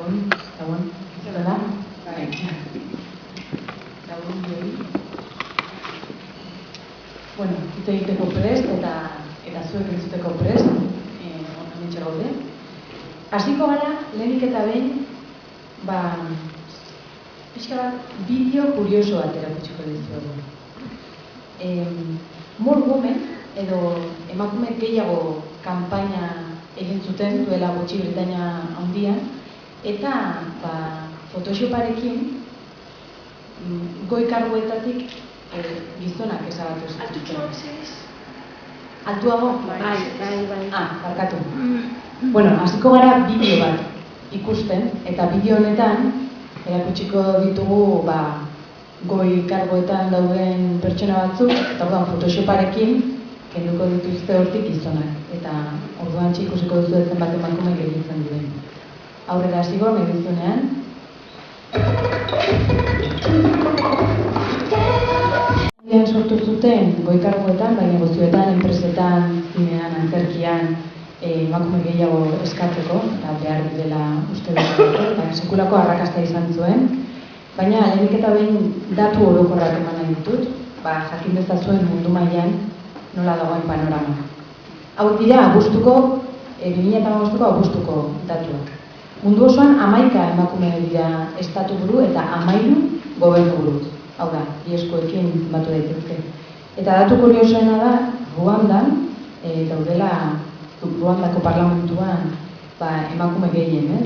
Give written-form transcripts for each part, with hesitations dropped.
Gabon, zer da? Bai. Gabon, joi. Bueno, hitz egiteko prest eta zuek entzuteko prest, hementxe gaude. Hasiko gara, lehenik eta behin, pixka bat bideo kurioso bat erakutsiko dizuegu. More Women, edo emakume gehiago kanpaina egin zuten duela gutxi Britainia handian, eta Photoshoparekin goi karguetatik gizonak ezabatu zuten. Altutxoak zeriz? Altuago? Bai. Barkatu. Bueno, hasiko gara bideo bat ikusten, eta bideo honetan erakutsiko ditugu goi kargoetan dauden pertsona batzuk, eta Photoshoparekin kenduko dituzte hortik gizonak. Eta orduan ikusiko duzu zenbat emakume gelditzen duen. Aurrera hasiko nahi duzunean. Sortu zuten goi kargoetan, bai negozioetan, enpresetan, zinean, antzerkian, emakume gehiago eskatzeko, eta behar direla uste dut, eta sekulako arrakasta izan zuen. Baina, lehenik eta behin datu orokorrak eman nahi ditut, jakin dezazuen mundu mailan nola dagoen panorama. Hau dira, 2015ko abuztuko datuak. Mundu osoan 11 emakume dira estatu buru eta 13 gobernu buru. Hau da, ieskoekin batu daitezke. Eta datu kuriosoena da, Ruandan, daudela Ruandako parlamentuan emakume gehien,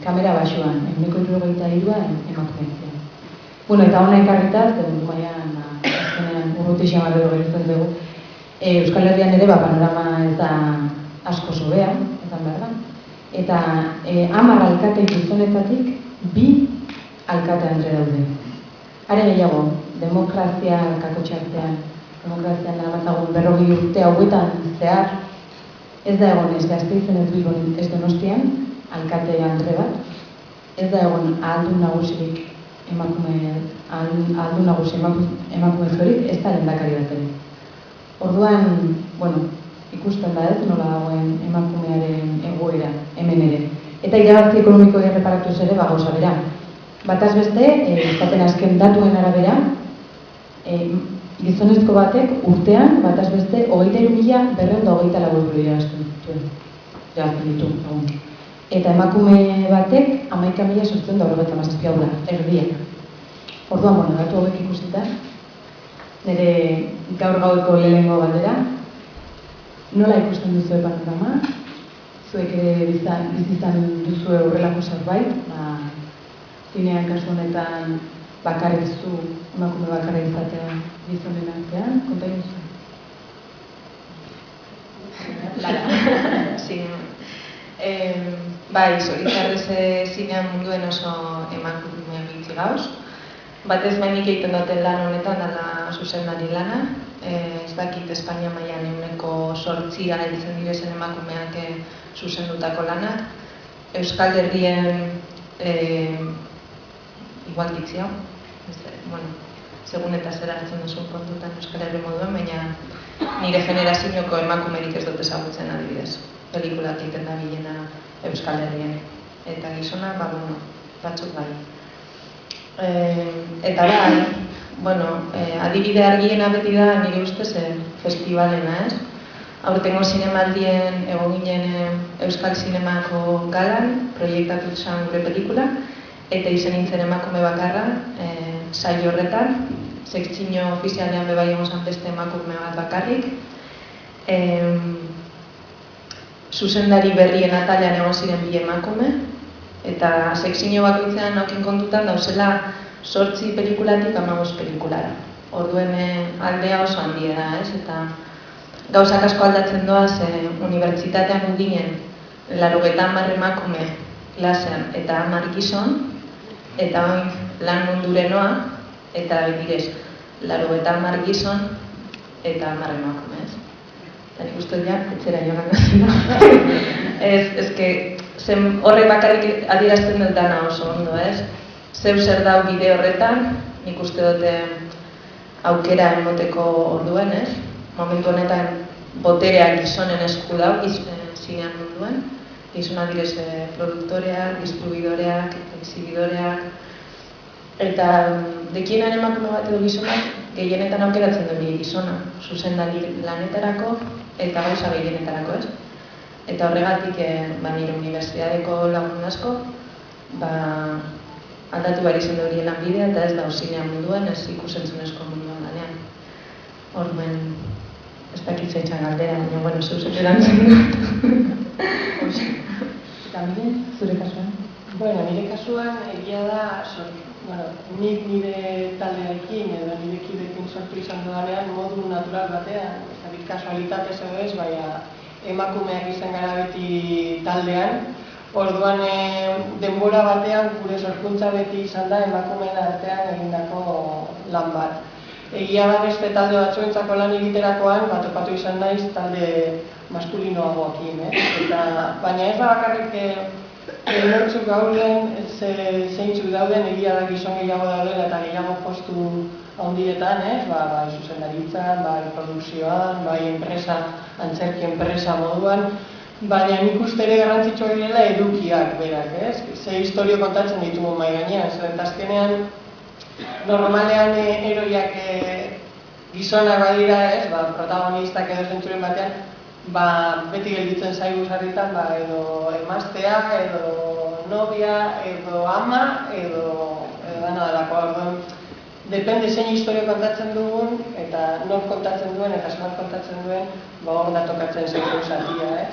kamera baxuan, 173 emakume ziren. Bueno, eta hona ekarritaz, mundu mailan azkenean urruti xamarrero gertzen dugu, Euskal Herrian ere panorama ez da asko sobea, ezan behar da. Eta 10 alkate gizonetatik 2 alkate andre daude. Are gehiago, demokrazia kakotxartean, demokrazian namatzagun 40 urte hauetan zehar, ez da egon ez Gasteizen ez Bilbon ez Donostian, alkate andre bat, ez da egon ahaldun nagusirik emakume zorik, ez da lehendakari bat ere. Orduan, ikusten da ez, nola dagoen emakumearen egoera, hemen ere. Eta irabazi ekonomiko erreparatuz ere gauza bera. Bataz beste, izaten azken datuen arabera, gizonezko batek urtean, bataz beste, 23.224 euro irabazten ditu. Eta emakume batek 11.697 hau da, erdiak. Orduan, datu hauek ikusita, nire gaur gaueko lehenengo galdera, nola ikusten duzu panorama? Zuek ere bizitzan duzu horrelako zerbait, zinean kasu honetan bakarrik zu, emakume bakarrik izatea gizonen artean, konta duzu? Lara, zinean. Bai, zoritxarrez zinean munduen oso emakume bitzi gauz. Batez mainik egiten duten lan honetan dela zuzendari lana. Ez dakit Espainia mailan 8% heltzen direzen emakumeak zuzendutako lanak. Euskal Herrien igual ditzio, segun eta zer hartzen duzun kontutan Euskal Herri moduen, baina nire generazioko emakumerik ez dut ezagutzen adibidez. Pelikulak egiten da bilena Euskal Herrien. Eta gizona, batzuk bai. Eta adibide argiena beti da nire ustez festivalena, ez? Aurtengo zinemaldien egon ginen Euskal Zinemako galan, proiektatu zen gure pelikula, eta izen nintzen emakume bakarra, saio horretan, sekzio ofizialean bebai egon zen beste emakume bat bakarrik. Zuzendari berrien atalean egon ziren 2 emakume, eta sekzio bakoitzean naukin kontutan dauzela 8 pelikulatik 15 pelikulara. Orduen aldea oso handia da, ez? Eta gauzak asko aldatzen doaz, unibertsitatean guginen 90 emakume klasean eta 10 gizon, eta lan mundurenoa, eta betirez, 90 gizon eta 10 emakume, ez? Eta nik uste dira, etzera jokak zira. Horrek bakarrik adierazten dut dana oso ondo, ez? Zeu zer dau bide horretan, nik uste dute aukera emoteko orduen, ez? Momentu honetan boterea gizonen esku dau zinean munduan, gizonak direz produktoreak, distribuidoreak, exhibidoreak, eta dekienan emakume bat edo gizonak gehienetan aukeratzen duen gizona, zuzendari lanetarako eta gauza gehienetarako, ez? Eta horregatik nire unibertsitateko lagun asko aldatu behar izan horien lanbidea eta ez da zinean munduan, ez ikusentzunezko munduan lanean. Orduan, ez dakit zaitxan galdera, baina, bueno, zeuzen erantzen dut. Eta mire, zure kasuan? Bueno, nire kasuan egia da, nik nire taldearekin edo nire kideekin sortu izan dudanean modu natural batean, ez dakit kasualitatez edo ez, baina emakumeak izan gara beti taldean. Orduan denbora batean gure sorkuntza beti izan da emakumeen artean egindako lan bat. Egia da beste talde batzuentzako lan egiterakoan, topatu izan naiz talde maskulinoagoekin, baina ez da bakarrik nortzuk gauden, zeintzuk dauden, egia da gizon gehiago dauden eta gehiago postu handietan, bai zuzendaritzan, bai produkzioan, bai enpresa, antzerki enpresa moduan, baina nik uste ere garrantzitsua direla edukiak berak, ze historio kontatzen ditugu mahai gainean, eta azkenean normalean heroiak gizonak badira, protagonistak edo zentzuren batean, beti gelditzen zaigu sarritan, edo emaztea, edo novia, edo ama, edo dana delako. Orduan, depende zein historio kontatzen dugun, eta nor kontatzen duen, eta zer kontatzen duen, hor da tokatzen zaigu zatia,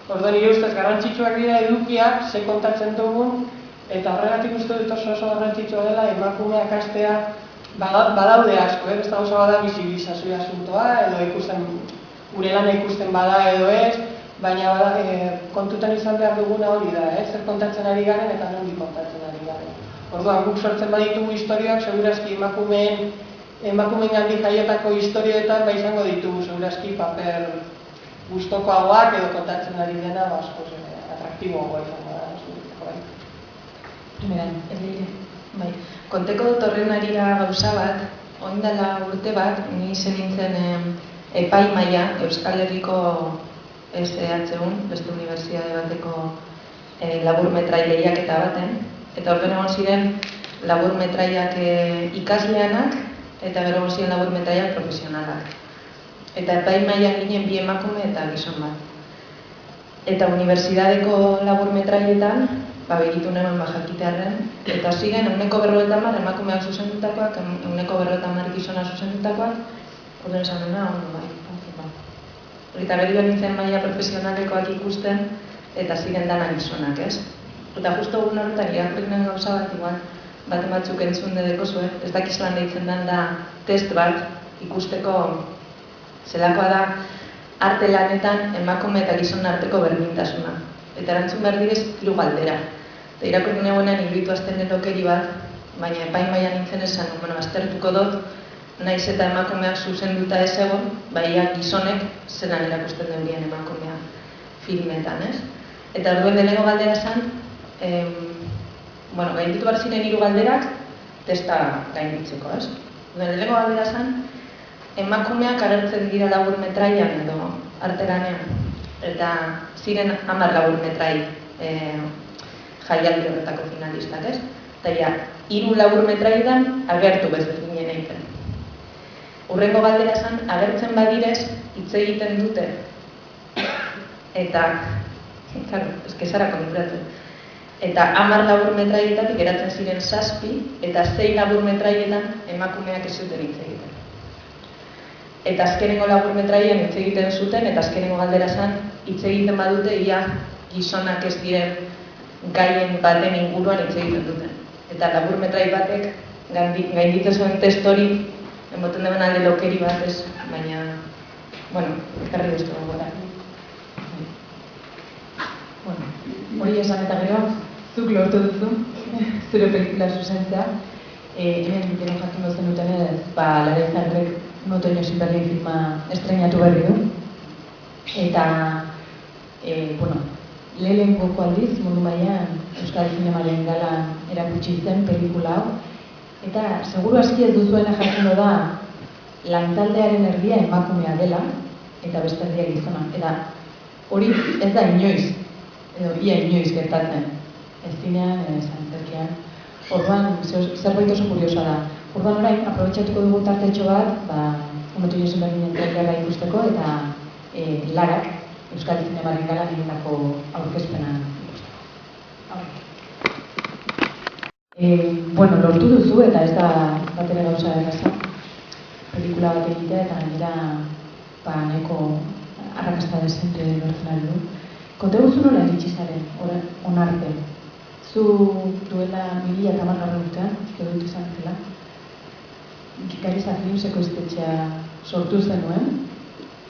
Orduan, nire ustez garrantzitsuak dira edukiak, ze kontatzen dugun, eta horregatik uste dut oso garrantzitsua dela emakumeak hastea badaude asko, beste gauza bada bizibilizazio asuntoa, edo ikusten, gure lana ikusten bada edo ez, baina kontutan izan behar duguna hori da, zer kontatzen ari garen eta nondik kontatzen ari garen. Orduan, guk sortzen baditugu historiak, segurazki emakumeen gandik jaietako historioetan izango ditugu, segurazki paper gustokoagoak edo kontatzen ari dena askoz atraktiboagoa izango da. Primeran, Elleire. Bai, konteko dut horren arira gauza bat, oindala urte bat, ni izen nintzen epaimaia Euskal Herriko SHUn, beste unibertsitate bateko laburmetrai lehiaketa baten, eta horren egon ziren laburmetraiak ikasleanak eta gero egon ziren laburmetraiak profesionalak. Eta epaimaian ginen bi emakume eta gizon bat. Eta unibertsitateko laburmetraietan, begitu nemen jakitearren, eta ziren 150 emakumeak zuzendutakoak, 150 gizona zuzendutakoak, orduan esan dena, ondo bai. Eta gero nintzen maila profesionalekoak ikusten, eta ziren dana gizonak, ez? Eta justo egun horretan irakurrinen gauza bat, igual, baten batzuk entzun dedeko zuen, ez dakizlan deitzen den da test bat, ikusteko zelakoa da arte lanetan emakume eta gizon arteko berdintasuna. Eta erantzun behar direz 3 galdera. Eta irakurri neguenean ingritu azten lokeri bat, baina epaimaian nintzen esan, aztertuko dut, naiz eta emakumeak zuzenduta ez egon, baina gizonek zelan erakusten deurien emakumea filmetan, ez? Eta orduen deneko galdera zen, gainditu behar ziren 3 galderak, testa gainditzeko, ez? Deneko galdera zen, emakumeak agertzen dira laburmetraian edo artelanean, eta ziren 10 laburmetrai jaialdi horretako finalistak, ez? Eta 3 laburmetraidan agertu bezberdinen egiten. Hurrengo galdera zen, agertzen badirez hitz egiten dute, eta, eskezara konturatzen, eta 10 laburmetraietatik geratzen ziren 7, eta 6 laburmetraietan emakumeak ez zuten hitz egiten. Eta azkenengo laburmetraien hitz egiten zuten, eta azkenengo galdera zen, hitz egiten badute, ia gizonak ez diren gaien baten inguruan hitz egiten duten. Eta laburmetrai batek gainditzen zuen test hori, emoten duen alde lokeri bat ez, baina, ekarri duztu gora. Hori esan eta gero, zuk lortu duzu, zure pelikula zuzentzea. Hemen gero jakin dozen dutenez, Larezarrek Otoño sin Berlin filma estrenatu berri du. Eta, lehenengo aldiz mundu mailan Euskal Zinemaren galan erakutsi zen pelikula hau. Eta, seguru aski ez duzuena jakingo da, lantaldearen erdia emakumea dela, eta beste erdia gizona. Eta hori ez da inoiz edo ia inoiz gertatzen. Ez zinean, ez antzerkian. Orduan, zerbait oso kuriosoa da. Orduan orain, aprobetxatuko dugu tartetxo bat, Unotu Josu Berdinen trailerra ikusteko eta Larak, Euskal Zinemaren Galan egindako aurkezpena ikusteko. Bueno, lortu duzu eta ez da batere gauza erraza. Pelikula bat egitea eta gainera nahiko arrakasta desente lortzen ari du. Konta guzu nola iritsi zaren, onarte. Zu duela 2010 urtean, uste dut izan zela, Gikariza Filmseko iztetxea sortu zenuen,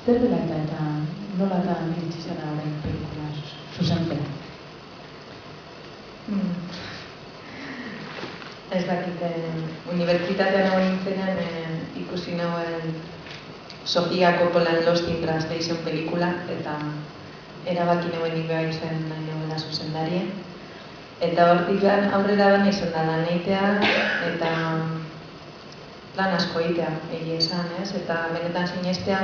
zer dela eta nola da iritsi zara orain pelikula zuzentzera? Ez dakit, unibertsitatean hau nintzenean ikusi nagoen Sofia Coppolan Lost in Translation pelikula eta erabaki nagoen nik zen nahi nagoela zuzendaria. Eta hortik aurrera da nahi zen da lan egitea eta lan asko egitea, egia esan, ez? Eta benetan sinestea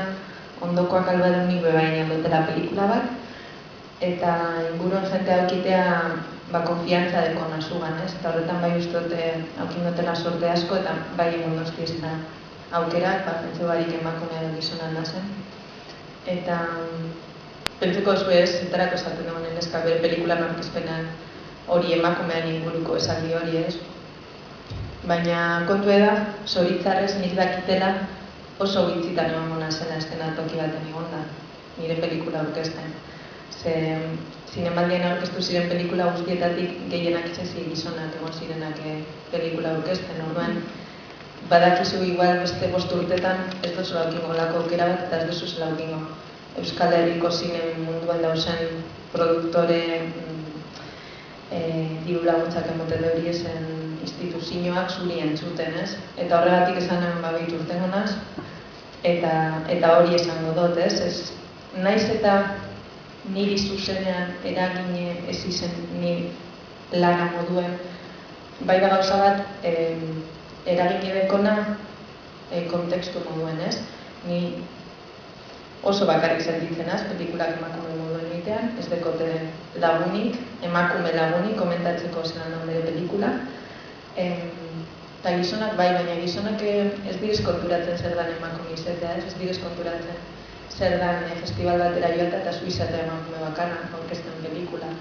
ondokoak albaren nik bebain dutela pelikula bat eta inguruan jentea aukitea konfiantza dekona zugan, ez? Eta horretan bai ustote aukin dutela sorte asko eta bai egun dozki ez da aukerak, pentsu barik emakumea edo gizonan nazen. Eta pentsuko zu ez, zetarako esaten dagoen neska bere pelikulan aurkezpenan hori emakumean inguruko esaldi hori, ez? Baina kontu da, zoritzarrez nik dakitela oso gitzitan egon gona zela eszenatoki baten egon da, nire pelikula aurkezten. Ze zinemaldien aurkeztu ziren pelikula guztietatik gehienak itxasi gizonak egon zirenak pelikula aurkezten. Orduan, badakizu igual beste 5 urtetan ez duzu laukingo lako aukera bat eta ez duzu zela laukingo. Euskal Herriko zinen munduan dauzen produktore diru laguntzak emoten hori esen instituzioak zuri entzuten, ez? Eta horregatik esanen babeitu urten gonaz, eta hori esango dut, ez? Naiz eta niri zuzenean eragine ez izen ni lana moduen, bai da gauza bat eragine dekona kontekstu moduen, ez? Ni oso bakarrik sentitzen pelikulak emakume moduen egitean, ez dekote lagunik, emakume lagunik komentatzeko zelan da bere pelikula. Eta gizonak bai, baina gizonak ez direz konturatzen zer dan emakume izatea, ez direz konturatzen zer dan festival batera joata eta zuizatea emakume bakana aurkezten pelikula.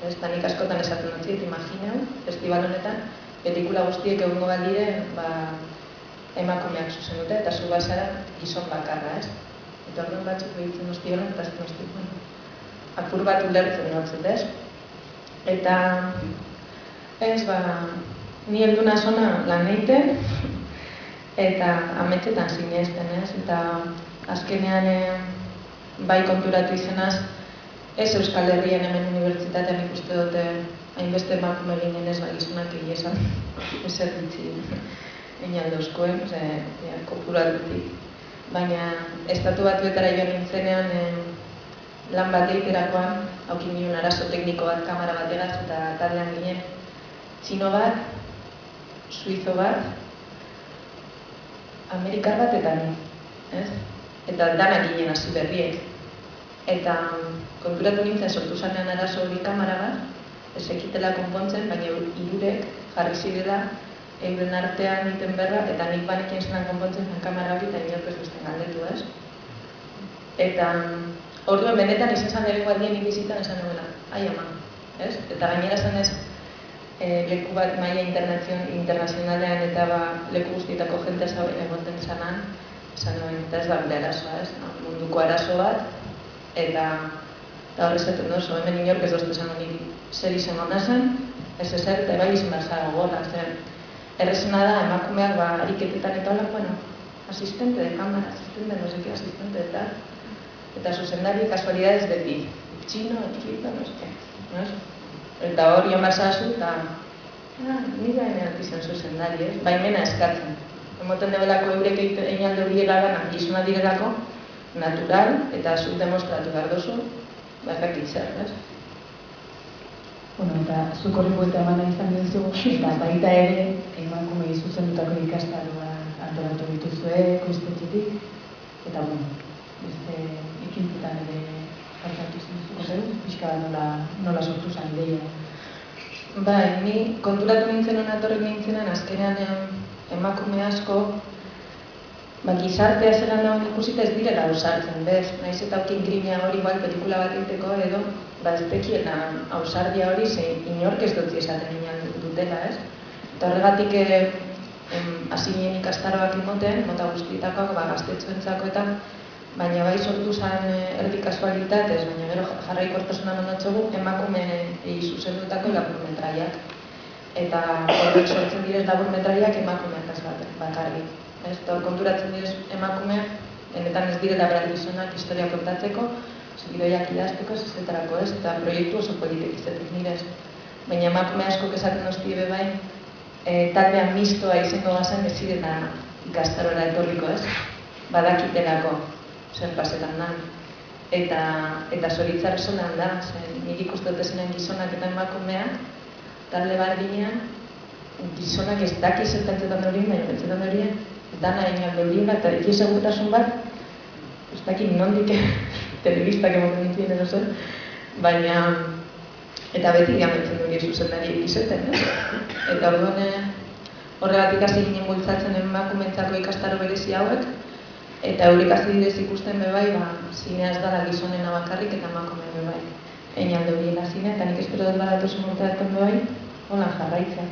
Eta nik askotan esaten dut ziet, imagineu, festival honetan, pelikula guztiek egungo baldiren emakumeak zuzen dute eta zu bazara gizon bakarra, ez? Eta orduan batzuk behitzen duztionan eta azten duztionan. Apur bat ulertzen notzet, ez? Eta ez, ni heldu nazona lan egiten eta ametxetan sinesten, ez? Eta azkenean bai konturatu izenaz, ez Euskal Herrian hemen unibertsitatean ikuste dute hainbeste emakume ginen ez gizonak egizan ezer ditzi einaldozkoen, kopuratutik. Baina estatu batuetara joan nintzenean lan bat egiterakoan haukin nion arazo tekniko bat kamera bategaz eta taldean ginen txino bat, suizo bat, amerikar bat eta ni, ez? Eta danak ginen hasi berriek. Eta konturatu nintzen sortu zanean arazo hori kamera bat, ez ekitela konpontzen, baina hirurek jarri zirela euren artean egiten berra, eta nik banekin zelan konpontzen zen kamera hori eta inork ez duzten galdetu, ez? Eta orduan benetan izan zan ere gualdien inizitan esan nuela, ai ama, ez? Eta gainera zan ez leku bat maila internazionalean eta leku guztietako jente egoten zanan, esan nuen, eta ez da gure arazoa, ez? Munduko arazo bat, eta horrezaten dozu, hemen inork ez dozte esan hori zer izango nazen, ez ezer, eta bai izan behar zara gogorra, zer. Errezena da, emakumeak ariketetan eta hola, bueno, asistente de cámara, asistente, no sé qué, asistente de tal, eta zuzendari kasualidades de ti, txino, suizo, no sé qué, no? Eta hori amazazu eta nire hain izan zuzendari, ez? Baimena eskatzen. Emoten debelako eurek egin horiek gana, gizuna direlako, natural, eta zut demostratu behar dozu, bakak itzer, ez? Bueno, eta zuk horri buelta emana izan duzu, eta baita ere, emakumei zuzendutako ikastaroa antolatu dituzue, koiztetxetik, eta bueno, beste ekintzetan ere Barkatu zen, pixka nola sortu zen ideia. Bai, ni konturatu nintzen etorri nintzenan, azkenean emakume asko, gizartea zelan dagoen ikusita ez direla ausartzen, bez? Naiz eta aukin grina hori igual pelikula bat egiteko edo, ez tekiela ausardia hori zein inork ez dutzi esaten inan dutela, ez? Eta horregatik hasi nien ikastaroak imoten, mota guztietakoak, gaztetxoentzako eta, baina bai sortu zen erdi kasualitatez, baina gero jarraikortasuna mandatxogu emakumei zuzendutako laburmetraiak. Eta horrek sortzen direz laburmetraiak emakumeak bakarrik. Eta hor konturatzen direz emakumeak, benetan ez direla behar gizonak historia kontatzeko, gidoiak idazteko, zezetarako ez, eta proiektu oso politik izatik nirez. Baina emakume asko esaten hostie bebain, taldean mistoa izango gazen ez zirela ikastarora etorriko ez, badakitelako zer pasetan da. Eta zoritzar zolan da, nik ikuste dut zenen gizonak eta emakumeak, talde bat ginean, gizonak ez daki zer pentsetan horien, baina pentsetan horien, dana egin horien, eta eki segurtasun bat, ez daki nondik telebistak emoten dituen edo zer, baina, eta beti diamentzen hori zuzendari egizeten, eta orduan horregatik hasi ginen bultzatzen emakumentzako ikastaro berezi hauek, eta eurik hasi direz ikusten bebai, zinea ez dara gizonena bakarrik eta emakumen bebai. Egin alde hori zinea, eta nik espero dut badatozen urteatzen bebai, holan jarraitzen.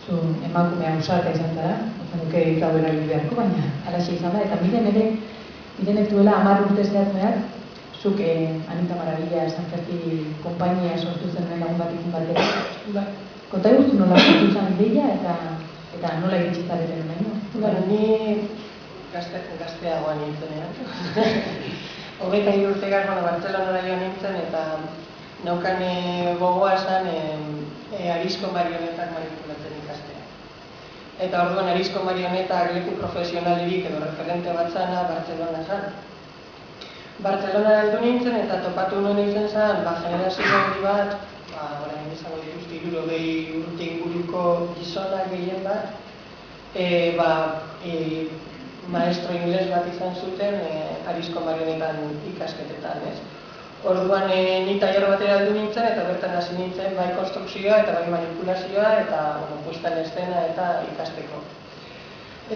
Zu emakumea ausarta izan zara, nuke gaubera beharko, baina araxe izan da, eta mirenek duela 10 urte zehatzeak, zuk Anita Maravilla Sanferti konpainia sortu zen lagun bat izan batera. Konta eguztu nola sortu zen ideia eta nola iritsi zareten nahi, Ni gazteagoan nintzenean. 23 urtegaz, Bartzelonara joan nintzen eta naukan gogoa zen Arisko marionetak manipulatzen ikastea. Eta orduan Arisko marionetak leku profesionalerik edo referente bat zana Bartzelona zen. Bartzelona heldu nintzen eta topatu nuen izan zen, generazio handi bat, orain izango dituzte 60 urte inguruko gizonak gehien bat, maestro ingles bat izan zuten Arisko marionetan ikasketetan, ez? Orduan ni tailer batera heldu nintzen eta bertan hasi nintzen bai konstrukzioa eta bai manipulazioa eta puesta en escena eta ikasteko.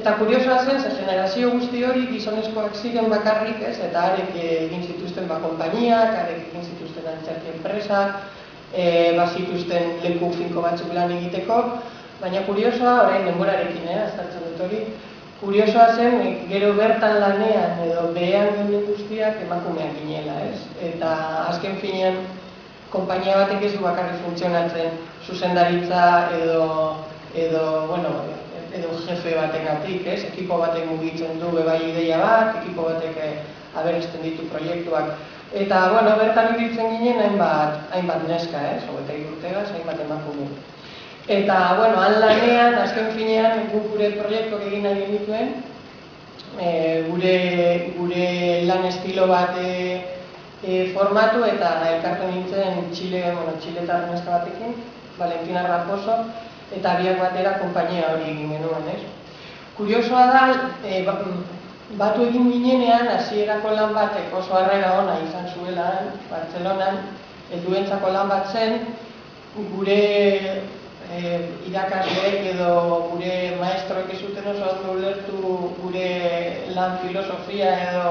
Eta kuriosoa zen, generazio guzti hori gizonezkoak ziren bakarrik, ez? Eta harek egin zituzten konpainiak, harek egin zituzten antzerki enpresak, bazituzten leku finko batzuk lan egiteko, baina kuriosoa, orain denborarekin, aztertzen dut hori, kuriosoa zen, gero bertan lanean edo behean geunden guztiak emakumeak ginela, ez? Eta azken finean, konpainia batek ez du bakarrik funtzionatzen zuzendaritza edo jefe batengatik, ez? Ekipo batek mugitzen du bebai ideia bat, ekipo batek aberesten ditu proiektuak. Eta, bertan ibiltzen ginen hainbat neska, ez? 23 urtegaz, hainbat emakume. Eta, han lanean, azken finean, gure proiektuak egin nahi genituen, gure lan estilo bat formatu eta elkartu nintzen Txiletar neska batekin, Valentina Raposo, eta biak batera konpainia hori egin genuen, ez? Kuriosoa da, batu egin ginenean, hasierako lan batek oso harrera ona izan zuela, Bartzelonan, helduentzako lan bat zen, gure irakasleek edo gure maestroek ez zuten oso ondo ulertu gure lan filosofia edo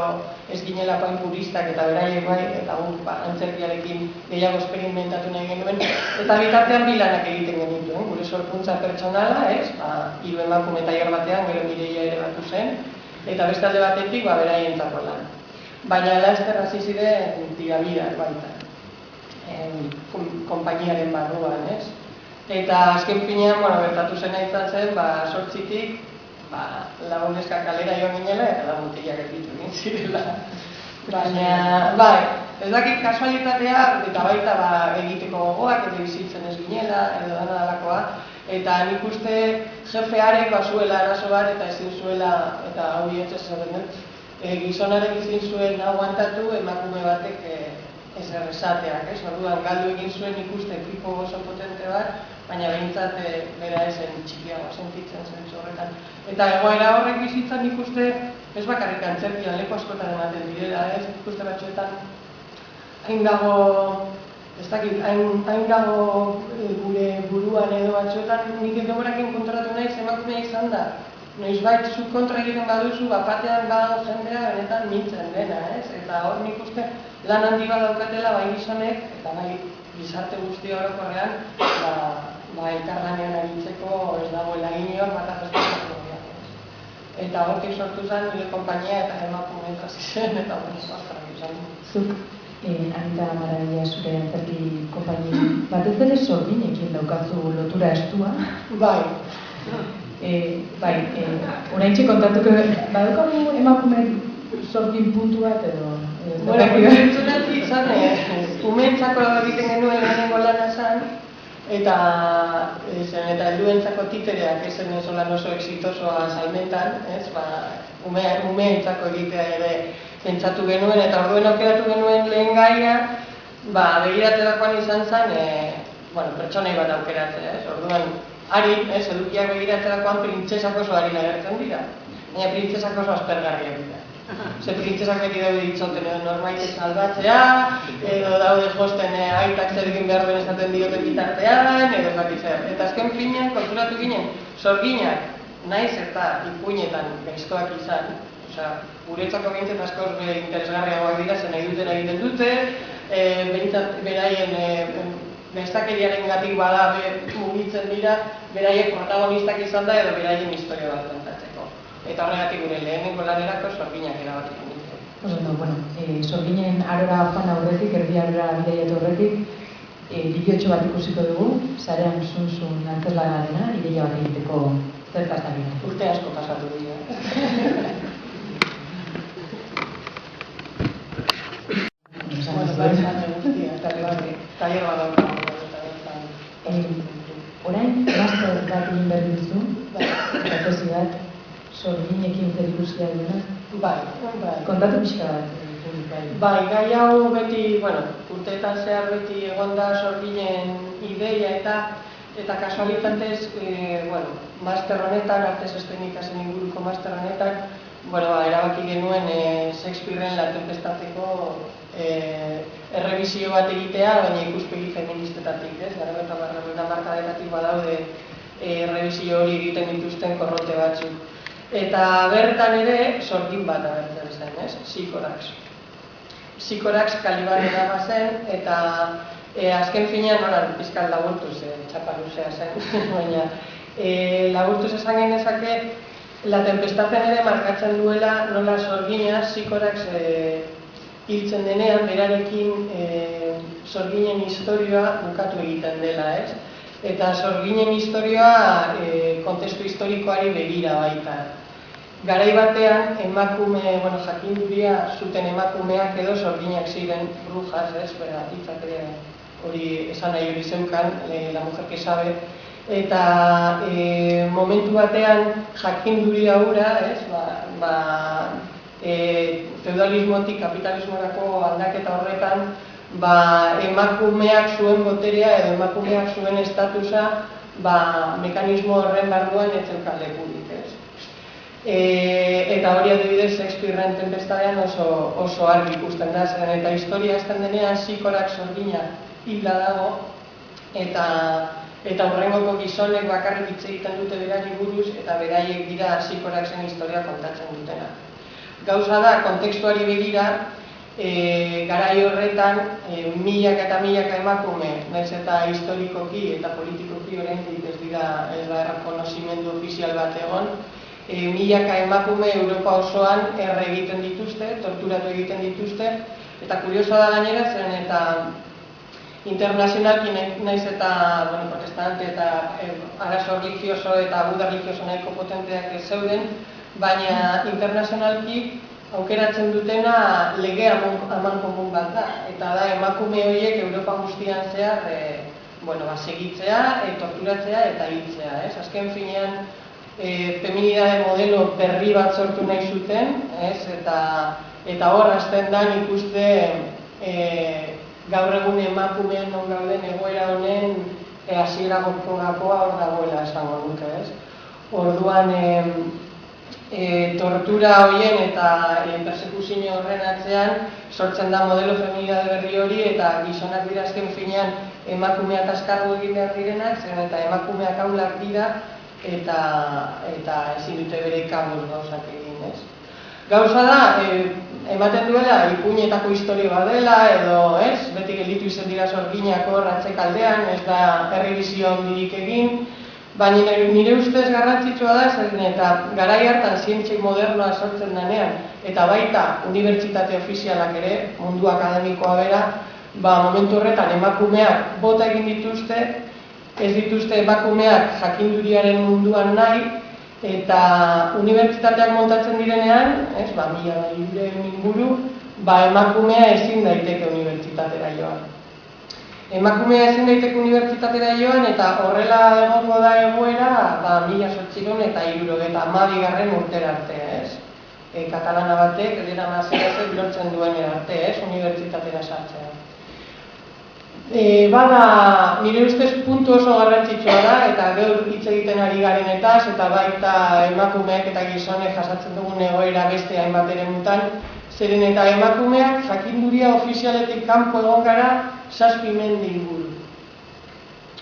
ez ginelako hain puristak eta beraiek bai, eta guk antzerkiarekin gehiago esperimentatu nahi genuen, eta bitartean bi lanak egiten genituen, gure sorkuntza pertsonala, ez? 3 emakume tailer batean, gero Mireia ere batu zen, eta beste alde batetik beraientzako lan. Baina laster hasi ziren tirabirak baita, konpainiaren barruan, ez? Eta azken finean, bertatu zena izan zen, 8tik, laguneska kalera joan ginela eta laguntilak egitu egin zirela. Baina, ez dakit kasualitatea eta baita egiteko gogoak edo bizitzen ez ginela edo dana dalakoa. Eta nik uste jefearek bazuela arazo bat eta ezin zuela, eta hau bietzez zerren, gizonarek ezin zuen aguantatu emakume batek ez errezateak, ez? Orduan galdu egin zuen ikuste ekipo oso potente bat, baina behintzat bera ezen txikiago sentitzen zentzu horretan. Eta egoera horrek bizitzan ikuste ez bakarrik antzerkian leku askotan ematen direla, ez? Ikuste batzuetan hain dago, ez dakit, hain dago gure buruan edo batzuetan, nik denborakin kontratu naiz emakumea izan da. Noizbait zu kontra egiten baduzu, batean badago jendea benetan mintzen dena, ez? Eta hor nik uste lan handi bat daukatela bai gizonek, eta bai gizarte guzti orokorrean, elkarlanean aritzeko ez dagoela inior bat azazteko. Eta hortik sortu zen nire konpainia eta emakume hasi zen, eta hori izan. Zuk, Anita Maravilla zure antzerki konpainia, batez ere sorginekin daukazu lotura estua. Bai. Oraintxe kontatuko, badaukagu emakume sorgin puntu bat edo... Bueno, kontzunat izan, umeentzako egiten genuen lehenengo lana zen, eta helduentzako titereak ezen ezolan oso exitosoa salmentan, umeentzako egitea ere pentsatu genuen, eta orduen aukeratu genuen lehen gaia, begiratzerakoan izan zen, pertsonei bat aukeratzea, orduan, edukiak begiratzerakoan printzesak oso harin agertzen dira, baina printzesak oso aspergarriak dira. Ze printzesak beti daude ditzoten edo normaite salbatzea, edo daude josten aitak zer egin behar duen esaten dioten bitartean, edo ez dakit zer. Eta azken finean, konturatu ginen, sorginak, naiz eta ipuinetan gaizkoak izan, guretzako bintzen askoz interesgarriagoak dira, zen nahi duten egiten dute, behintzat beraien gaiztakeriaren gatik bada mugitzen dira, beraiek protagonistak izan da edo beraien historia bat kontatzeko. Eta horregatik gure lehenengo lanerako sorginak erabatik nintzen. Sorginen arora joan aurretik, erdi arora bidaiatu horretik, bideotxo bat ikusiko dugu, sarean zunzun antzerlanarena, ideia bat egiteko zertaz da gina. Urte asko pasatu dira. Taller bat daukagu. Orain, master bat egin behar duzu, tesi bat, sorginekin zerikusia duena. Bai. Kontatu pixka bat. Gai hau beti, urteetan zehar beti egonda sorginen ideia eta kasualitatez, master honetan, artes eszenikasen inguruko master honetan, erabaki genuen Shakespearen La Tempestatzeko errebisio bat egitea, baina ikuspegi feministetatik, ez? Eta markadetatik badaude errebisio hori egiten dituzten korronte batzuk. Eta bertan ere sorgin bat agertzen zen, ez? Sikorax. Sikorax Kalibarena bazen, eta azken finean noran pizkal laburtuz, txapa luzea zen, baina laburtuz esan genezake La Tempestatzen ere markatzen duela nola sorgina Sikorax hiltzen denean, berarekin sorginen historioa bukatu egiten dela, ez? Eta sorginen historioa kontestu historikoari begira baita. Garai batean, jakinduria zuten emakumeak edo sorginak ziren brujas, ez? Hitzak hori esan nahi hori zeukan, la mujer que sabe. Eta momentu batean jakinduria hura, ez? Feudalismotik kapitalismorako aldaketa horretan, emakumeak zuen boterea edo emakumeak zuen estatusa mekanismo horren barruan etzeukan lekurik, ez? Eta hori adibidez Shakespearen Tempestadean oso argi ikusten da zen, eta historia azten denean Sikorax sorgina hilda dago, eta hurrengoko gizonek bakarrik hitz egiten dute berari buruz, eta beraiek dira Sikoraxen historia kontatzen dutena. Gauza da, kontekstuari begira, garai horretan, milaka eta milaka emakume, naiz eta historikoki eta politikoki oraindik ez da errekonozimendu ofizial bat egon, milaka emakume Europa osoan erre egiten dituzte, torturatu egiten dituzte, eta kuriosoa da gainera zen eta internazionalki naiz eta protestante eta arazo religioso eta buda religioso nahiko potenteak ez zeuden, baina internazionalki aukeratzen dutena lege amankomun bat da, eta da emakume horiek Europa guztian zehar segitzea, torturatzea eta hiltzea. Azken finean feminidade modelo berri bat sortu nahi zuten, eta hor hasten da ikuste gaur egun emakumeen non gauden egoera honen hasiera gakoa hor dagoela esango nuke, ez? Orduan tortura horien eta persekuzio horren atzean sortzen da modelo feminidade berri hori eta gizonak dira azken finean emakumeak askargu egin behar direnak, zeren eta emakumeak ahulak dira eta ezin dute bere kabuz gauzak egin, ez? Gauza da, ematen duela ipuinetako historia badela edo, ez? Beti gelditu izen dira sorginak hor atzekaldean, ez da errebizio handirik egin, baina nire ustez garrantzitsua da, zeren eta garai hartan zientzia modernoa sortzen denean, eta baita unibertsitate ofizialak ere, mundu akademikoa bera, momentu horretan emakumeak bota egin dituzte, ez dituzte emakumeak jakinduriaren munduan nahi, eta unibertsitateak montatzen direnean, mila inguru, emakumea ezin daiteke unibertsitatera joan. Emakumea ezin daiteke unibertsitatera joan eta horrela egongo da egoera 1872 urtera arte, ez? Katalana batek, edera mazerezek lortzen duen arte, ez? Unibertsitatera sartzea. Bada, nire ustez puntu oso garrantzitsua da, eta gaur hitz egiten ari garenetaz, eta baita emakumeak eta gizonek jasatzen dugun egoera beste hainbat eremutan, zeren eta emakumeak jakinduria ofizialetik kanpo egon gara 7 mende inguru.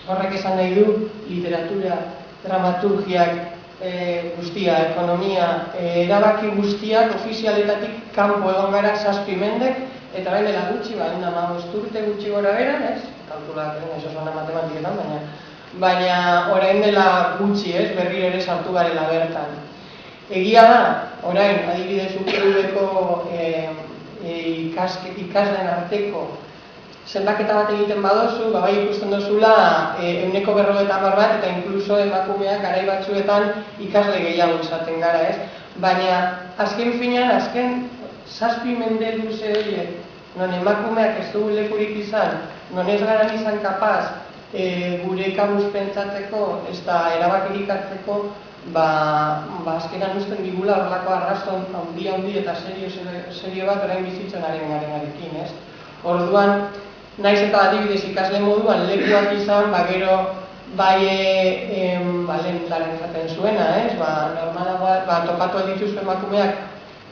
Horrek esan nahi du, literatura, dramaturgiak, guztia, ekonomia, erabaki guztiak ofizialetatik kanpo egon gara 7 mendek, eta bain dela gutxi, baina 15 urte gutxi gora bera, ez? Kalkulak, ez oso matematiketan, baina orain dela gutxi, ez? Berriro ere sartu garela bertan. Egia da, orain, adibidez UPV-ko ikasleen arteko zenbaketa bat egiten badozu, bai ikusten dozula 150 bat, eta inkluso emakumeak garai batzuetan ikasle gehiago izaten gara, ez? Baina, azken finean, 7 mende luze horiek, non emakumeak ez dugu lekurik izan, non ez gara izan kapaz gure kabuz pentsatzeko, ez da erabakirik hartzeko, azkenan usten digula horrelako arrazon handi eta serio bat orain bizitzen garenarekin, ez? Orduan, naiz eta adibidez ikasle moduan lekuak izan, gero bai lehen esaten zuena, ez? Normalagoa, topatu dituzu emakumeak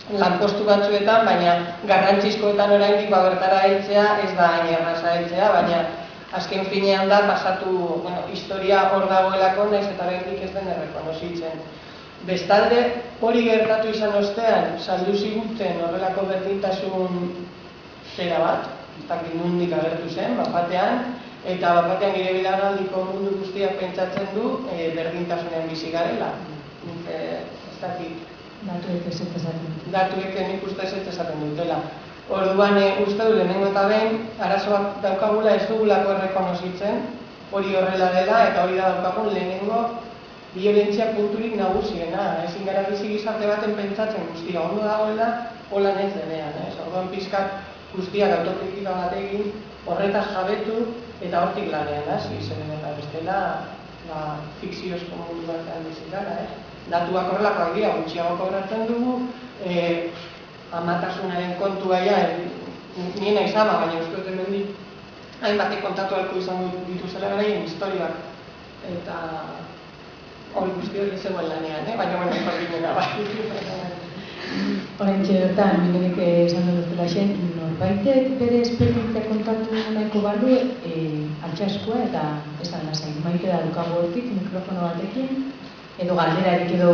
lanpostu batzuetan, baina garrantzizkoetan oraindik bertara heltzea ez da hain erraza heltzea, baina azken finean da pasatu, historia hor dagoelako, naiz eta oraindik ez den errekonozitzen. Bestalde, hori gertatu izan ostean, saldu ziguten horrelako berdintasun zera bat, ez dakit nondik agertu zen, batean, eta batean nire bilanaldiko mundu guztiak pentsatzen du berdintasunean bizi garela. Ez dakit. Datuek ez esaten dute. Datuek nik uste ez esaten dutela. Orduan uste du lehenengo eta behin, arazoak daukagula ez dugulako errekonozitzen, hori horrela dela eta hori da daukagun lehenengo biolentzia punturik nagusiena. Ezin gara bizi gizarte baten pentsatzen guztia ondo dagoela, holan ez denean. Orduan pizkat guztiak autokritika bat egin, horretaz jabetu eta hortik lanean hasi, zeren eta bestela fikziozko mundu batean bizi gara, Datuak horrelakoak dira, gutxiago kobratzen dugu, amatasunaren kontua niena izama, baina uste dut hemendik hainbatek kontatu ahalko izango dituzela beraien historiak. Eta hori guzti hori zegoen lanean, baina informatikena bai. Horrentxe bertan, minenek esan dut dela xen, norbaitek bere esperientzia kontatu nahiko balu altxaskua eta esan lasai. Maite da dukago hortik, mikrofono batekin, edo galderarik edo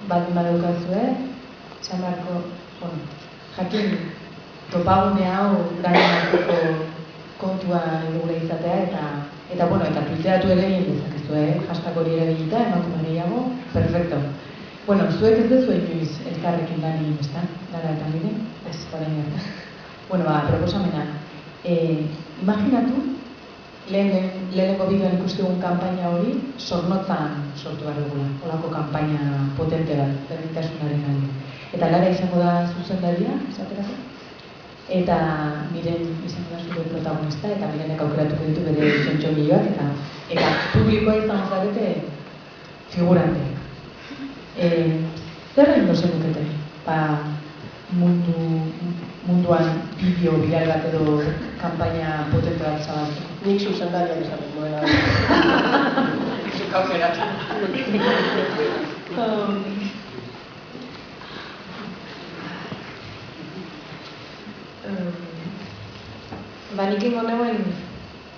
bat badaukazue, esan beharko, jakin topagune hau garen arteko kontua edugula izatea eta tuiteatu ere egin dezakezu, hashtag hori erabilita, emakume gehiago, perfecto. Zuek ez duzu inoiz elkarrekin lan egin, ezta? Dara eta bide? Ez, orain arte. Proposamena. Imaginatu, lehenengo bideoan ikustegun kanpaina hori Zornotzan sortu behar dugula, holako kanpaina potente bat, berdintasunaren alde. Eta Lara izango da zuzendaria, esaterako, eta Miren izango da zure protagonista, eta Mirenek aukeratuko ditu bere txontxomilloak, eta publikoa izango zarete figuranteak. Zer egin dozen dukete? Munduan bideo viral bat edo kanpaina potente bat zabaltzeko. Nik zuzendariak esaten duena. Zuk aukeratzen. nik ingo neuen,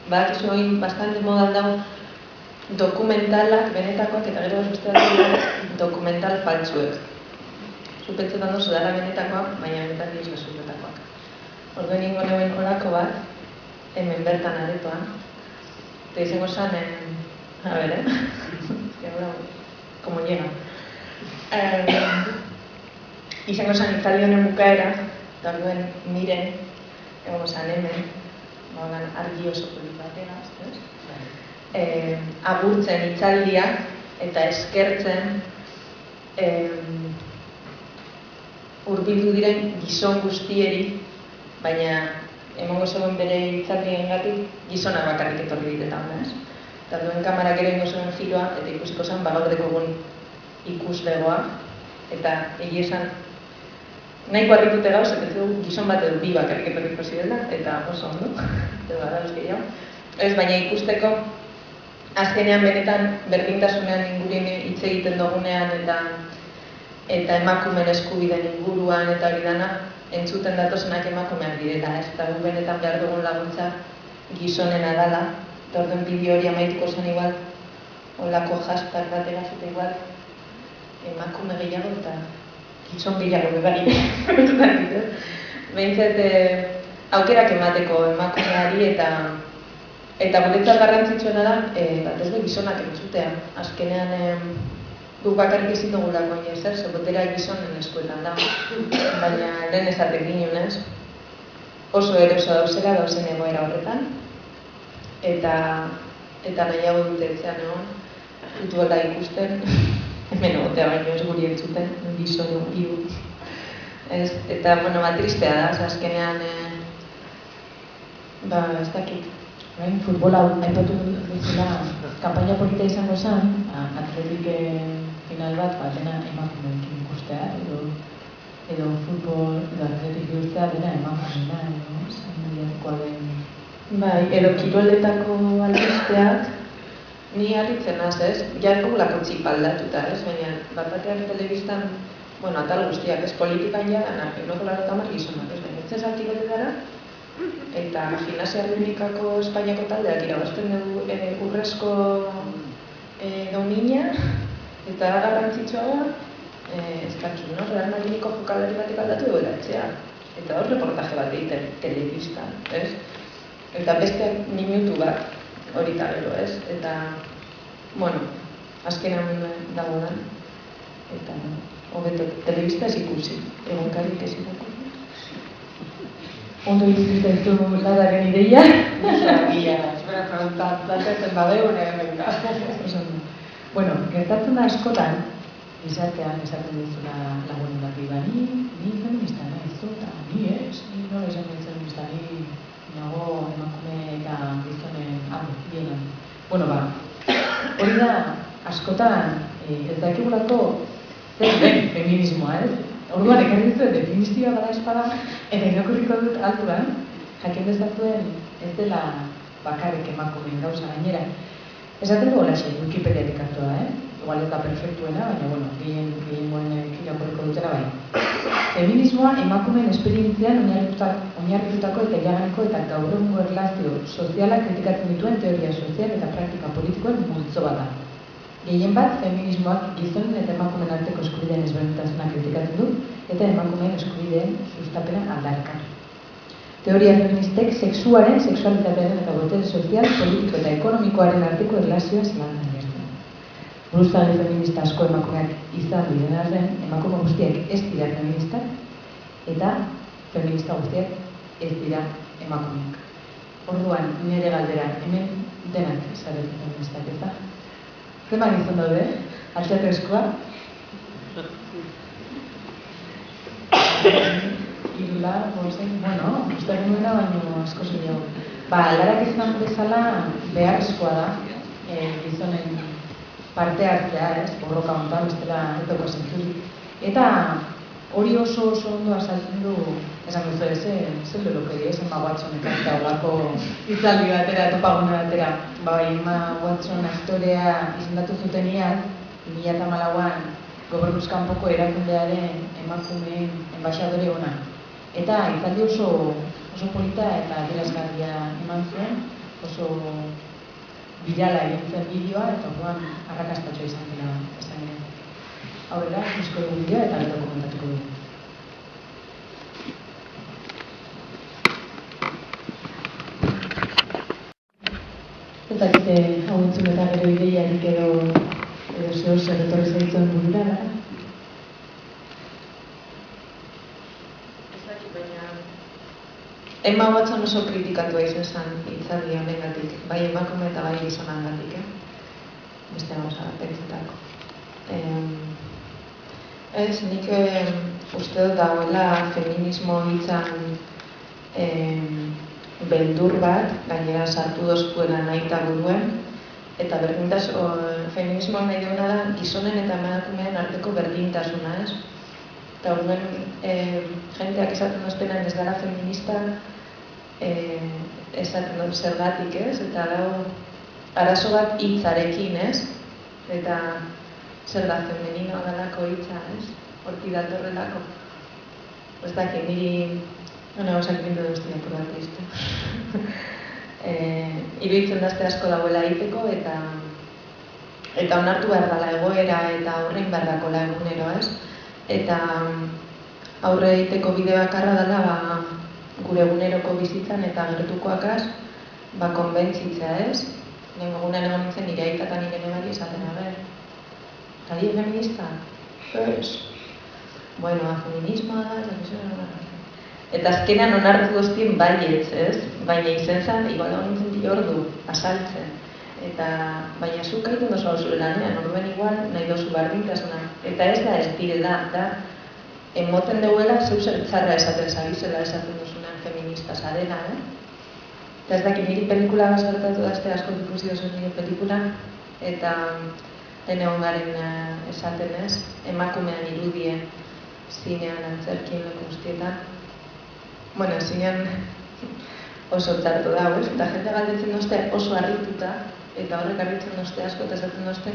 badakizu hori bastante modan dago, dokumentalak, benetakoak, eta gero besteak dokumental faltsuek. Zupentzetan dozu dara benetakoak, baina benetan dira zupetakoak. Orduen ingo neuen horako bat, hemen bertan aretoan, eta izango zan, a ver, como llega. Izango zan hitzaldi honen bukaera, eta orduen miren, egongo zan hemen, argi oso polit bategaz, agurtzen hitzaldiak eta eskertzen hurbildu diren gizon guztieri, baina emango zegoen bere hitzaldiengatik gizonak bakarrik etorri ditetan, ez? Eta duen kamarak ere ingo zuen giroa, eta ikusiko zen bagaudeko egun ikuslegoa, eta egia esan nahiko harritute gauz, eta gizon bat edo bi bakarrik etorriko zirela, eta oso ondo, edo gara gehiago. Ez, baina ikusteko, azkenean benetan berdintasunean ingurien hitz egiten dugunean eta emakumeen eskubideen inguruan eta hori dana, entzuten datozenak emakumeak direla, ez? Eta gu benetan behar dugun laguntza gizonena dala, eta orduen bideo hori amaituko zen igual, olako hashtag bat egazeta igual, emakume gehiago eta gizon gehiago begari. Behintzat, aukerak emateko emakumeari eta guretzat garrantzitsuena da, bat ez du gizonak entzutea. Azkenean, guk bakarrik ezin dugulako zer, botera gizonen eskuetan da. Baina lehen esatek ginunez, oso eroso dauzela gauzen egoera horretan. Eta nahiago dute etxean egon, futbola ikusten, hemen egotea baino ez guri entzuten, gizonu, hiru. Eta, tristea da, azkenean, ez dakit. Futbola aipatu duzula, kanpaina polita izango zen, atletik final bat, dena emakumeekin ikustea, edo futbol, edo atletik ikustea, dena emakumea, Bai, edo kiroletako albisteak, ni harritzen naz, ez? Ja dugulako txip aldatuta, ez? Baina, bat-batean telebistan, atal guztiak, ez politikan ja, enoko larota mar gizonak, ez? Baina, etzezak kiroletara, eta gimnasia rítmikako Espainiako taldeak irabazten dugu urrezko domina, eta garrantzitsua ez dakit, Real Madridiko jokalari batek aldatu duela etxea. Eta hor reportaje bat egiten telebistan, ez? Eta beste minutu bat hori eta gero, ez? Eta, azkenean dago da. Eta, hobeto, telebista ez ikusi, egunkarik ez ikusi. Ondo iruditzen zu ladaren ideia. Espera, planteatzen badeu, venga. Gertatzen da askotan, gizartean esaten duzula lagunen bat ni feminista naiz, eta ni ez, ni nola esan feminista, ni nago emakume eta gizonen bienan. Hori da askotan ez dakigulako zer den feminismoa, ez? Orduan, ekarri duzuen definizioa bada espada, eta irakurriko dut altuan, jakin dezatuen ez dela bakarrik emakumeen gauza gainera. Esaten dugu laxe, Wikipediatik hartua, igual ez da perfektuena, baina, gehien irakurriko dutena bai. Feminismoa emakumeen esperientzian oinarritutako eta iraganeko eta gaur egungo erlazio soziala kritikatzen dituen teoria sozial eta praktika politikoen multzo bat da. Gehien bat, feminismoak gizonen eta emakumeen arteko eskubideen ezberdintasuna kritikatzen du eta emakumeen eskubideen sustapena aldarrikatu. Teoria feministek sexuaren, sexualitatearen eta botere sozial, politiko eta ekonomikoaren arteko erlazioa zelan adierazten. Buruzagi feminista asko emakumeak izan diren arren, emakume guztiak ez dira feministak eta feminista guztiak ez dira emakumeak. Orduan, nire galdera, hemen denak zarete feministak ez da. Zeman izan daude, altxatezkoa? Irula, bozen, uste genuena baino asko gehiago. Aldarak izan bezala beharrezkoa da, gizonen parte hartzea, borroka hontan, bestela etoko zentzurik. Eta hori oso ondo azaltzen du, esan duzu zer lelokeri, Emma Watson ekartzea olako hitzaldi batera, topagune batera. Emma Watson aktorea izendatu zutenian, 2014an Gobernuz kanpoko erakundearen emakumeen enbaixadore ona. Eta hitzaldi oso oso polita eta adierazgarria eman zuen, oso birala egin zen bideoa eta orduan arrakastatxoa izan dira esan ere. Aurrera, ikusko dugu bideoa eta gero komentatuko dugu. Eta hau entzun eta gero ideiarik edo zehor zer etorri zaitzuen burura, gara? Emma Watson oso kritikatua izan zen hitzaldi honengatik, bai emakume eta bai gizonengatik, beste gauza pentsetako. Nik uste dut dagoela feminismo hitzan beldur bat, gainera sartu dozkuela nahi eta buruen, eta feminismoak nahi duena da gizonen eta emakumeen arteko berdintasuna, ez? Eta orduan, jenteak esaten dozpenan ez gara feminista, esaten dut zergatik, ez? Eta dago, arazo bat hitzarekin, ez? Eta zer da femenino dalako hitza, ez? Horti datorrelako. Ez dakit, niri... Hone gauzak bindu duzti apur bat izte. Iruditzen dazte asko dauela egiteko eta onartu behar dela egoera eta horrein behar dakola egunero, ez? Eta aurre egiteko bide bakarra dela gure eguneroko bizitzan eta gertukoakaz konbentzitzea, ez? Nengo egunean egon nintzen nire aita eta nire nebari esaten, eta di feminista? Ez. Bueno, feminismoa da, eta azkenean onartu doztien baietz, ez? Baina izen zen, igual hau nintzen di ordu, asaltzen. Eta baina zuk egiten dozu hau zure lanean, orduan igual nahi dozu berdintasuna. Eta ez da ez direla, da emoten deuela zeu zer txarra esaten zabizela esaten duzunean feminista zarela, Eta ez dakit niri pelikula gertatu dazte asko ikusi dozu nire pelikulan, eta den egon garen esaten ez, emakumean irudien zinean antzerkien leku guztietan. Bueno, zinean oso txartu dago, ez? Eta jente galdetzen dozte oso harrituta, eta horrek harritzen dozte asko, eta esaten dozte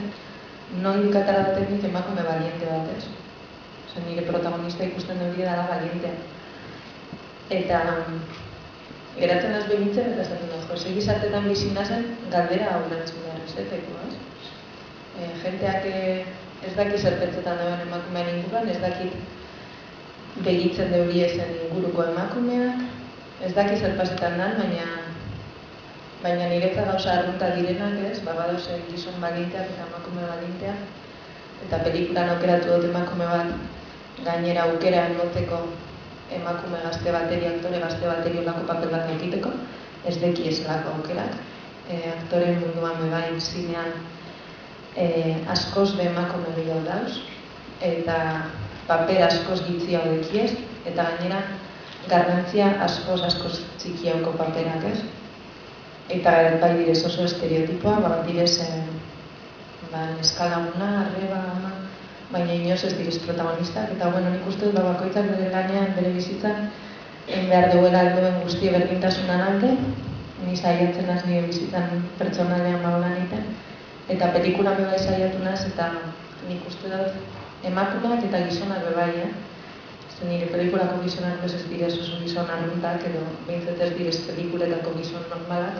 nondik atara daten nik emakume baliente bat, ez? Nire protagonista ikusten den bide dela balientea. Eta geratzen az behitzen, eta esaten dut, Jose gizartetan bizina zen, galdera hau lantzun behar ezeteko, ez? Jenteak ez daki zerpentzetan dagoen emakumean inguruan, ez dakit begitzen deuri ezen inguruko emakumeak, ez daki zerpazetan dan, baina niretza gauza arrunta direnak, ez? Badoz gizon balienteak eta emakume balienteak, eta pelikulan aukeratu dut emakume bat gainera aukera emoteko emakume gazte bateri, aktore gazte bateri olako papel bat egiteko, ez deki ezelako aukerak. Aktore munduan bebai zinean askoz be emakume gehiago dauz, eta paper askoz gitzi hau dekiez, eta gainera garrantzia askoz txikiauko paperak, ez? Eta bai direz oso estereotipoa, direz eskalaguna, arreba, baina inoz ez direz protagonistak, eta nik uste dut bakoitzak bere lanean, bere bizitzan, behar duela alduen guztie berdintasunan alde, ni saiatzen az nire bizitzan pertsonalean lan egiten, eta pelikulan bebai saiatu naz, eta nik uste dut emakumeak eta gizonak bebai, nire pelikulako gizonak ez direz oso gizon arruntak, edo behintzat ez direz pelikuletako gizon normalak,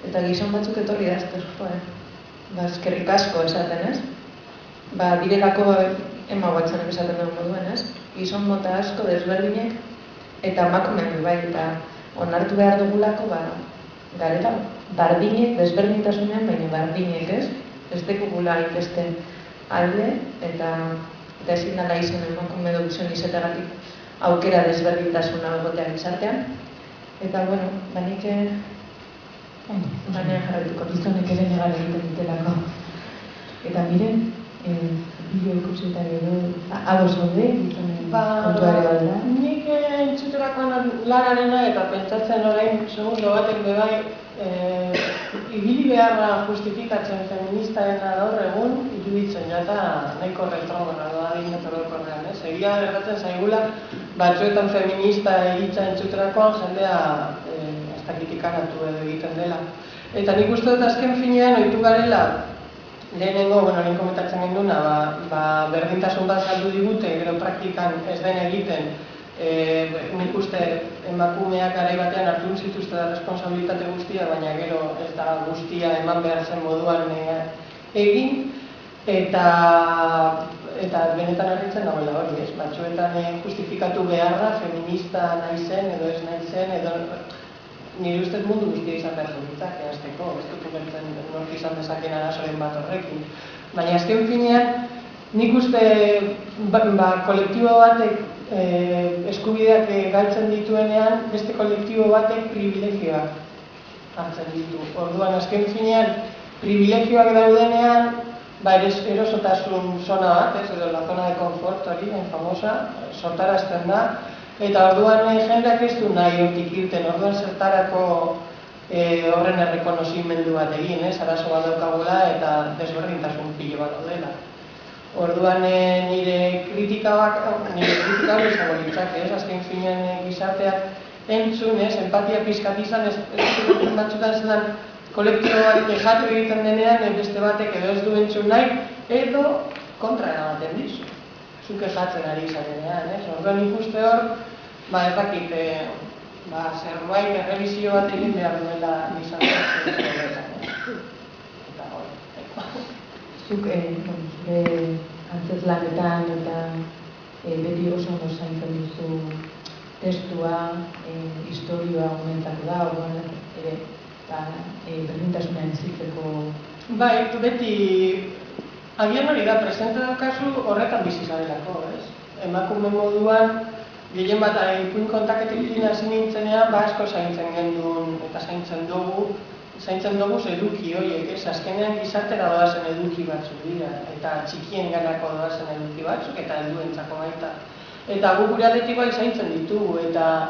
eta gizon batzuk etorri dazte, eskerrik asko esaten, ez? Direlako Emma Watsonek esaten dugu moduen, ez? Gizon mota asko desberdinek eta emakumeak bebai, eta onartu behar dugulako, garela, bardinek, desberdintasunean, baina bardinek, ez? Ez dekugula inkesten alde, eta ezin dala izan emakume edo gizon izategatik aukera desberdintasuna egoteak izartean. Eta, banik baina jarraituko. Gizonek ere negar egiten ditelako. Eta miren, bideo ikusi eta gero, hau zaude, gizonen kontuare balda? Nik entzuterakoan lanarena eta pentsatzen orain segundo batek bebai ibili beharra justifikatzen feministarena gaur egun iruditzen jata nahiko retrogrado adinetorokorrean, ez? Egia gertatzen zaigula batzuetan feminista egitza entzuterakoan jendea ez dakit ikaratu edo egiten dela. Eta nik uste dut azken finean ohitu garela lehenengo, lehen komentatzen genduna, berdintasun bat saldu digute, gero praktikan ez den egiten nik uste emakumeak garai batean hartu zituztela responsabilitate guztia, baina gero ez da guztia eman behar zen moduan egin, eta benetan harritzen dagoela hori, ez? Batzuetan justifikatu behar da, feminista nahi zen edo ez nahi zen, edo nire ustez mundu guztia izan behar zubitzak, hasteko, ez dut ulertzen nork izan dezaken arazoren bat horrekin. Baina azken finean, nik uste kolektibo batek eskubideak galtzen dituenean, beste kolektibo batek privilegioak hartzen ditu. Orduan, azken finean, privilegioak daudenean, erosotasun zona bat, edo la zona de confort hori, famosa, sortarazten da, eta orduan jendeak ez du nahi hortik irten, orduan zertarako horren errekonozimendu bat egin, arazo bat daukagula eta desberdintasun pilo bat daudela. Orduan nire kritika hori izango litzake, azken finean gizarteak entzun, empatia pizkat izan, ez dut batzutan zelan kolektibo bat jatu egiten denean, beste batek edo ez du entzun nahi, edo kontra eramaten dizu. Zuk jatzen ari izanean, orduan ikuste hor, ez dakit, zerbait errebizio bat egin behar duela gizarteak horretan. Eta hori. Zuk antzezlanetan eta beti oso ondo zaintzen duzu testua, historioa omentako da, orduan ere berdintasunean bizitzeko... Bai, beti agian hori da, presente daukazu horretan bizi zarelako, ez? Emakume moduan, gehien bat ipuin kontaketik hasi nintzenean, asko zaintzen gendun eta zaintzen dugu eduki horiek, ez? Azkenean gizartera doazen eduki batzuk dira, eta txikien ganako doazen eduki batzuk, eta helduentzako baita. Eta gu gure aldetik bai zaintzen ditugu, eta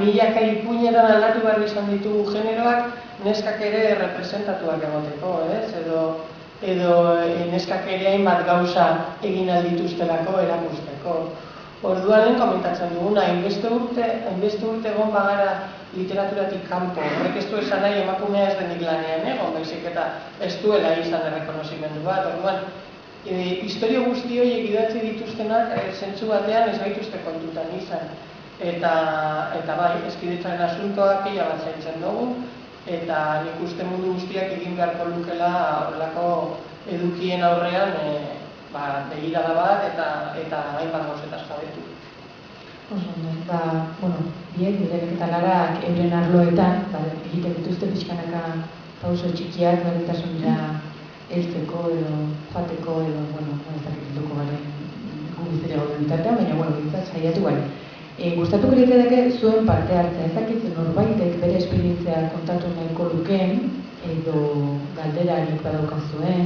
milaka ipuinetan aldatu behar izan ditugu generoak, neskak ere representatuak egoteko, ez? Edo neskak ere hainbat gauza egin aldituztelako erakusteko. Orduan lehen komentatzen duguna, hainbeste urte egon bagara literaturatik kanpo. Horrek ez du esan nahi emakumea ez denik lanean egon, baizik eta ez duela izan errekonozimendu bat. Orduan, historio guzti horiek idatzi dituztenak zentzu batean ez gaituzte kontutan izan. Eta bai, eskidetzaren asuntoa pila bat zaintzen dugu, eta nik uste mundu guztiak egin beharko lukela horrelako edukien aurrean begirada bat eta hainbat gauzetaz jabetu. Biek, Mirenek eta Larak euren arloetan, egiten dituzte pixkanaka pauso txikiak, berdintasunera heltzeko edo joateko edo, ez dakituko garen gubiztere gauden bitartean, baina, bintzat saiatu bai. Gustatuko litzateke zuen parte hartzea, ez dakit norbaitek bere esperientzia kontatu nahiko lukeen, edo galderarik badaukazuen,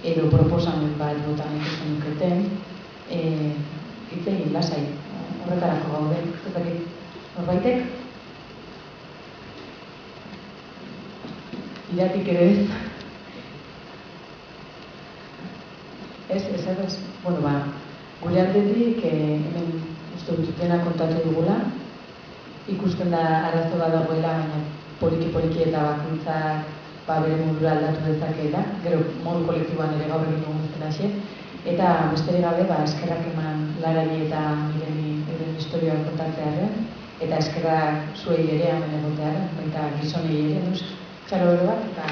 edo proposamen bat botan ikusten duketen, hitz egin lasai, horretarako gaude, ez dakit norbaitek? Iratik ere ez? Ez, gure aldetik hemen uste dut dena kontatu dugula, ikusten da arazo bat dagoela, baina poliki eta bakuntzak bere mundura aldatu dezakeela, gero modu kolektiboan ere gaur egin dugun zelaxe, eta besterik gabe eskerrak eman Larari eta Mireni euren historioak kontatzearen, eta eskerrak zuei ere hemen egotearen, baita gizonei ere, txalo ere bat, eta